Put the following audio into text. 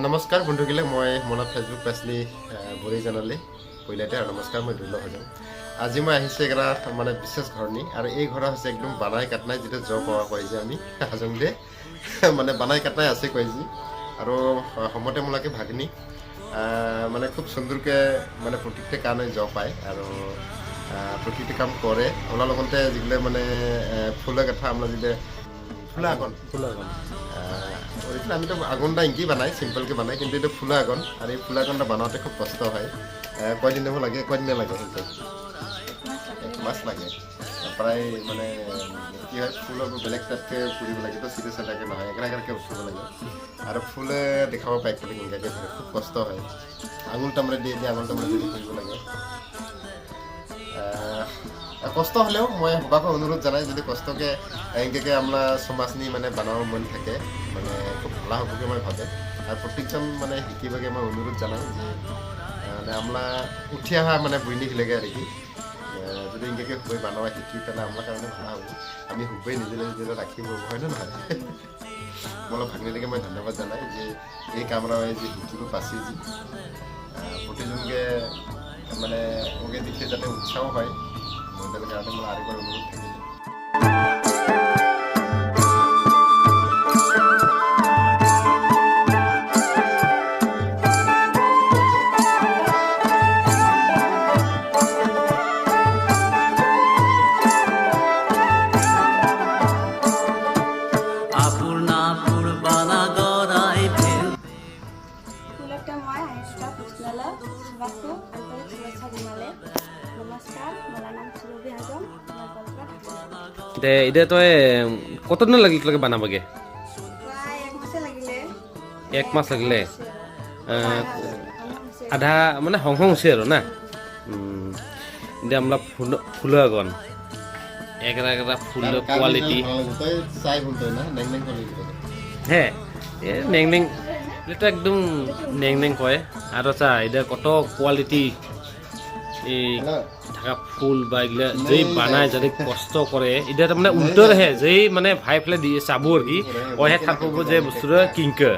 নমস্কাৰ বন্ধুগিলে মই মনত ফেচবুক পেজলি ভৰি জানালে পইলাতে আৰু নমস্কাৰ মই দুৰ্লভ হৈ যাম আজি মই আহিছে এটা মানে বিশেষ ঘৰনি আৰু এই ঘৰ হৈছে একদম বানাই কাটনাই যেটা জ পাওয়া কয় যে আমি হাজং দে মানে বানাই কাটনাই আছে কয় যে আৰু সমতে মোলাকে ভাগনি মানে খুব সুন্দৰকে মানে প্ৰতিটো কামে জ পায় আৰু প্ৰতিটো কাম কৰে ওনাৰ লগতে যিগলে মানে ফুলৰ কথা আমরা যেটা ফুলা আগন আমি তো আগুনটা ইঙ্কি বানাই সিম্পল के বানাই কিন্তু এটা ফুলা আগন আর এই ফুলা আগনটা বানাতে খুব কষ্ট হয় কয়দিন লাগে কয়দিন লাগে কিন্তু এক মাস লাগে প্রায় মানে কি হয় ফুলর বেলেগ টাইপকে পুরিব লাগে তো সিধে সাদাকে নহয় একরা একরাকে উঠিব লাগে আর ফুলে দেখাব পাই একটু ইঙ্গাকে খুব কষ্ট হয় আঙুলটা আমরা দিয়ে আঙুলটা আমরা দিয়ে কৰিব লাগে কষ্ট হলেও মই সবাকে অনুরোধ জানাই যদি কষ্টকে এঙ্কে আমরা সমাজনি মানে বানাব মন থাকে মানে খুব ভালো হবকে মই ভাবে আর প্রত্যেকজন মানে শিকিবাকে মই অনুরোধ জানাই যে মানে আমরা উঠি অহা মানে বৈনিক লেগে আর কি যদি এঙ্কে হুবই বানাবা শিকি পেলে আমার কারণে ভালো হব আমি হুবই নিজে নিজে রাখিব হয় না নহয় মোলা ভাগ্নিলেকে মই ধন্যবাদ জানাই যে এই কামরা যে শিকিব পাছি যে প্রতিজনকে মানে ওকে দেখে যাতে উৎসাহ হয় ওদের কারণে মোলা আরেকবার অনুরোধ থাকে এতিয়া তই কতদিন লাগিল তোকে বানাবগে এক মাস লাগিলে আধা মানে হং হং হৈছে আৰু না এতিয়া আমৰা ফুলৰ আগন একৰা একৰা ফুলৰ কোয়ালিটি চাই বলতো না নেং নেং কৰে হ্যাঁ এ নেং নেং এটা একদম নেং নেং কয় আৰু চা এটা কত কোয়ালিটি এই ঢাকা ফুল বা এগুলা যেই বানায় যদি কষ্ট করে এটা মানে উল্টো আহে যেই মানে ভাই ফেলে দিয়ে চাবো আর কি ওহে থাকবো যে বস্তুটা কিংকে